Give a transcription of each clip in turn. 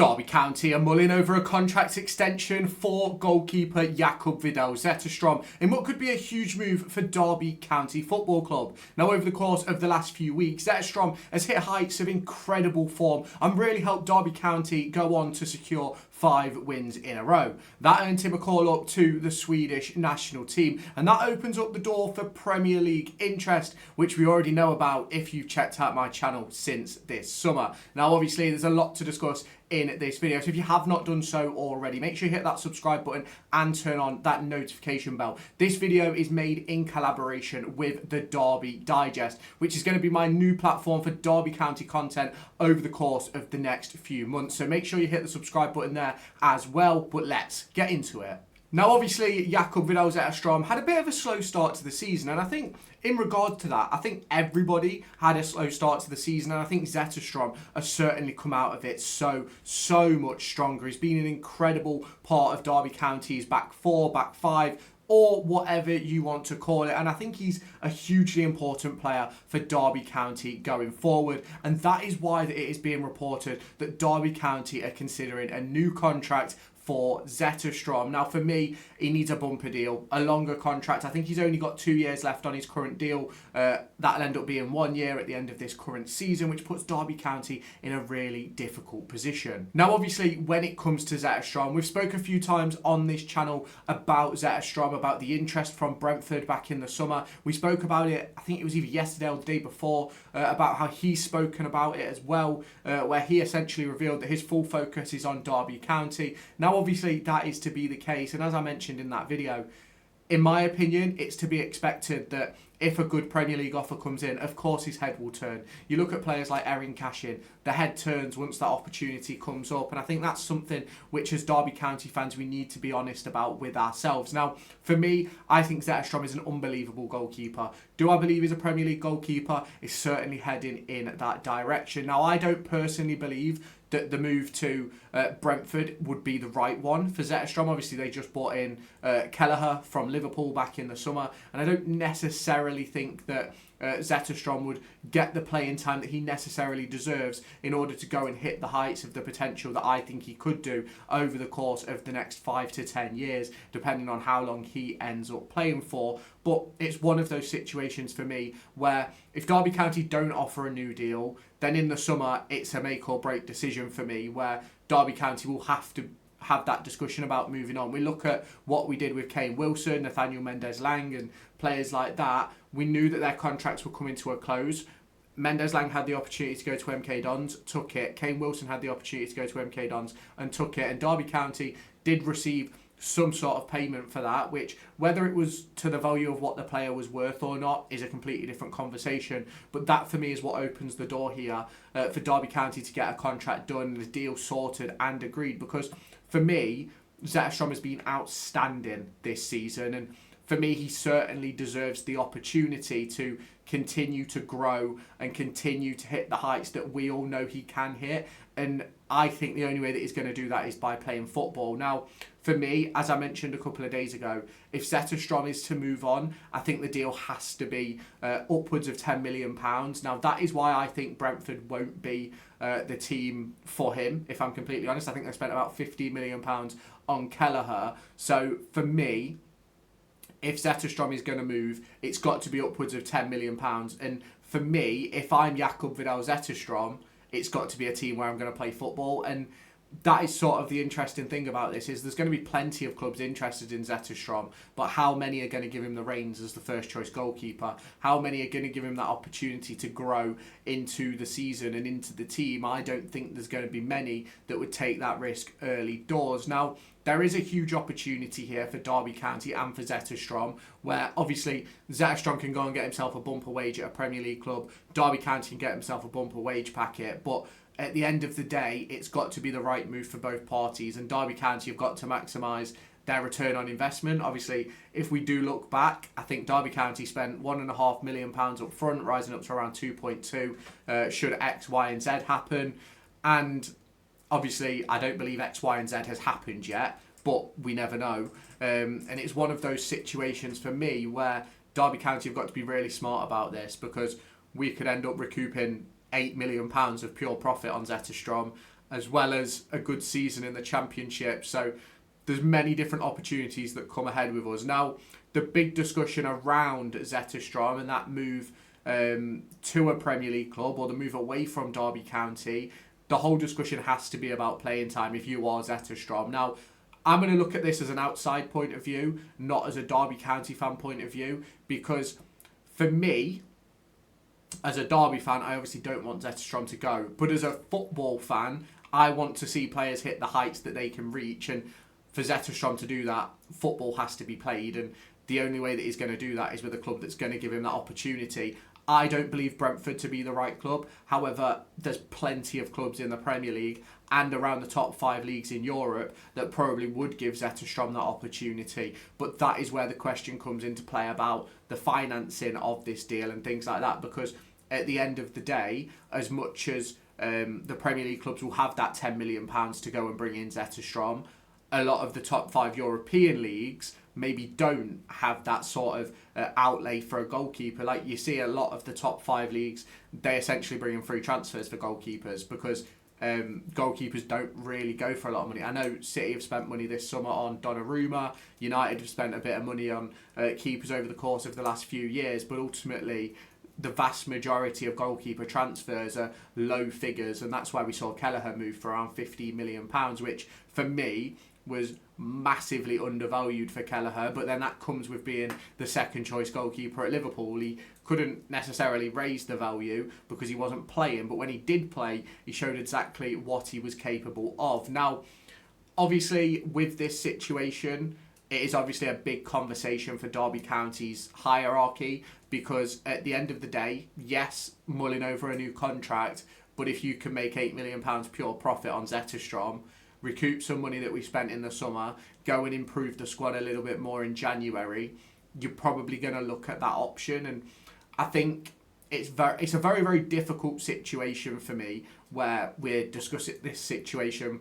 Derby County are mulling over a contract extension for goalkeeper Jakub Zetterstrom in what could be a huge move for Derby County Football Club. Now, over the course of the last few weeks, Zetterstrom has hit heights of incredible form and really helped Derby County go on to secure 5 wins in a row. That earned him a call up to the Swedish national team, and that opens up the door for Premier League interest, which we already know about if you've checked out my channel since this summer. Now, obviously, there's a lot to discuss in this video, so if you have not done so already, make sure you hit that subscribe button and turn on that notification bell. This video is made in collaboration with the Derby Digest, which is going to be my new platform for Derby County content over the course of the next few months, so make sure you hit the subscribe button there as well. But let's get into it. Now, obviously, Jakub Zetterstrom had a bit of a slow start to the season, and I think in regard to that, I think everybody had a slow start to the season, and I think Zetterstrom has certainly come out of it so much stronger. He's been an incredible part of Derby County's back four, back five, or whatever you want to call it. And I think he's a hugely important player for Derby County going forward. And that is why it is being reported that Derby County are considering a new contract for Zetterstrom. Now, for me, he needs a bumper deal, a longer contract. I think he's only got 2 years left on his current deal. That'll end up being 1 year at the end of this current season, which puts Derby County in a really difficult position. Now, obviously, when it comes to Zetterstrom, we've spoke a few times on this channel about Zetterstrom, about the interest from Brentford back in the summer. We spoke about it, I think it was either yesterday or the day before, about how he's spoken about it as well, where he essentially revealed that his full focus is on Derby County. Now, obviously, that is to be the case, and as I mentioned in that video, in my opinion, it's to be expected that if a good Premier League offer comes in, of course his head will turn. You look at players like Erin Cashin, the head turns once that opportunity comes up, and I think that's something which, as Derby County fans, we need to be honest about with ourselves. Now, for me, I think Zetterstrom is an unbelievable goalkeeper. Do I believe he's a Premier League goalkeeper? He's certainly heading in that direction. Now, I don't personally believe that the move to Brentford would be the right one for Zetterstrom. Obviously, they just bought in Kelleher from Liverpool back in the summer, and I don't necessarily think that Zetterstrom would get the playing time that he necessarily deserves in order to go and hit the heights of the potential that I think he could do over the course of the next 5 to 10 years, depending on how long he ends up playing for. But it's one of those situations for me where if Derby County don't offer a new deal, then in the summer it's a make or break decision for me, where Derby County will have to have that discussion about moving on. We look at what we did with Kane Wilson, Nathaniel Mendez-Lang and players like that. We knew that their contracts were coming to a close. Mendez-Lang had the opportunity to go to MK Dons, took it. Kane Wilson had the opportunity to go to MK Dons and took it. And Derby County did receive some sort of payment for that, which, whether it was to the value of what the player was worth or not, is a completely different conversation. But that, for me, is what opens the door here for Derby County to get a contract done and a deal sorted and agreed. Because for me, Zetterstrom has been outstanding this season, and for me, he certainly deserves the opportunity to continue to grow and continue to hit the heights that we all know he can hit. And I think the only way that he's going to do that is by playing football. Now, for me, as I mentioned a couple of days ago, if Zetterstrom is to move on, I think the deal has to be upwards of £10 million. Now, that is why I think Brentford won't be the team for him, if I'm completely honest. I think they spent about £15 million on Kelleher. So, for me, if Zetterstrom is going to move, it's got to be upwards of £10 million. And for me, if I'm Jakub Zetterstrom, it's got to be a team where I'm going to play football. And that is sort of the interesting thing about this, is there's going to be plenty of clubs interested in Zetterstrom, but how many are going to give him the reins as the first choice goalkeeper? How many are going to give him that opportunity to grow into the season and into the team? I don't think there's going to be many that would take that risk early doors. Now, there is a huge opportunity here for Derby County and for Zetterstrom, where obviously Zetterstrom can go and get himself a bumper wage at a Premier League club. Derby County can get himself a bumper wage packet, but at the end of the day, it's got to be the right move for both parties, and Derby County have got to maximise their return on investment. Obviously, if we do look back, I think Derby County spent £1.5 million up front, rising up to around 2.2 should X, Y and Z happen. And obviously, I don't believe X, Y and Z has happened yet, but we never know. And it's one of those situations for me where Derby County have got to be really smart about this, because we could end up recouping £8 million of pure profit on Zetterstrom, as well as a good season in the Championship. So there's many different opportunities that come ahead with us. Now, the big discussion around Zetterstrom and that move to a Premier League club, or the move away from Derby County, the whole discussion has to be about playing time if you are Zetterstrom. Now, I'm going to look at this as an outside point of view, not as a Derby County fan point of view, because for me, as a Derby fan, I obviously don't want Zetterstrom to go. But as a football fan, I want to see players hit the heights that they can reach. And for Zetterstrom to do that, football has to be played. And the only way that he's going to do that is with a club that's going to give him that opportunity. I don't believe Brentford to be the right club. However, there's plenty of clubs in the Premier League and around the top 5 leagues in Europe that probably would give Zetterstrom that opportunity. But that is where the question comes into play about the financing of this deal and things like that. Because at the end of the day, as much as the Premier League clubs will have that £10 million to go and bring in Zetterstrom, a lot of the top 5 European leagues maybe don't have that sort of outlay for a goalkeeper. Like you see a lot of the top 5 leagues, they essentially bring in free transfers for goalkeepers because goalkeepers don't really go for a lot of money. I know City have spent money this summer on Donnarumma, United have spent a bit of money on keepers over the course of the last few years, but ultimately the vast majority of goalkeeper transfers are low figures, and that's why we saw Kelleher move for around £15 million, which for me was massively undervalued for Kelleher. But then that comes with being the second choice goalkeeper at Liverpool. He couldn't necessarily raise the value because he wasn't playing, but when he did play, he showed exactly what he was capable of. Now, obviously, with this situation, it is obviously a big conversation for Derby County's hierarchy, because at the end of the day, yes, mulling over a new contract, but if you can make £8 million pure profit on Zetterstrom, recoup some money that we spent in the summer, go and improve the squad a little bit more in January, you're probably going to look at that option. And I think it's a very, very difficult situation for me where we're discussing this situation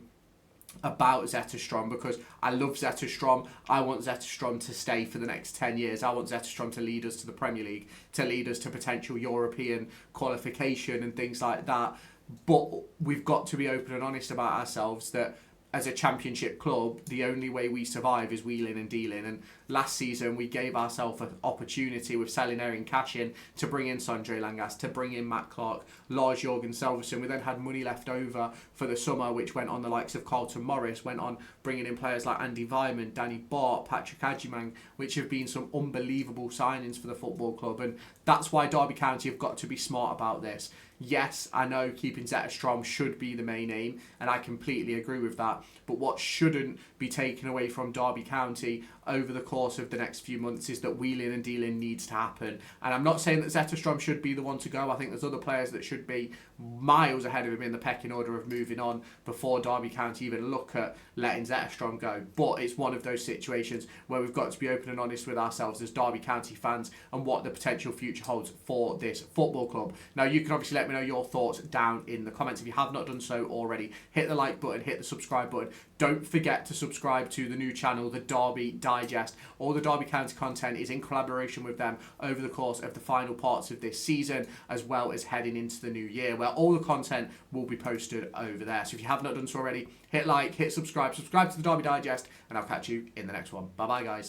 about Zetterstrom, because I love Zetterstrom. I want Zetterstrom to stay for the next 10 years. I want Zetterstrom to lead us to the Premier League, to lead us to potential European qualification and things like that. But we've got to be open and honest about ourselves that as a Championship club, the only way we survive is wheeling and dealing. And last season, we gave ourselves an opportunity with selling Erin Cashin to bring in Sondre Langas, to bring in Matt Clark, Lars Jorgen Selverson. We then had money left over for the summer, which went on the likes of Carlton Morris, went on bringing in players like Andy Vyman, Danny Bart, Patrick Adjumang, which have been some unbelievable signings for the football club. And that's why Derby County have got to be smart about this. Yes, I know keeping Zetterstrom should be the main aim, and I completely agree with that. But what shouldn't be taken away from Derby County over the course of the next few months is that wheeling and dealing needs to happen. And I'm not saying that Zetterstrom should be the one to go. I think there's other players that should be miles ahead of him in the pecking order of moving on before Derby County even look at letting Zetterstrom go. But it's one of those situations where we've got to be open and honest with ourselves as Derby County fans and what the potential future holds for this football club. Now, you can obviously let me know your thoughts down in the comments. If you have not done so already, hit the like button, hit the subscribe button. Don't forget to subscribe to the new channel, the Derby Digest. All the Derby County content is in collaboration with them over the course of the final parts of this season, as well as heading into the new year, where all the content will be posted over there. So if you have not done so already, hit like, hit subscribe to the Derby Digest, and I'll catch you in the next one. Bye bye, guys.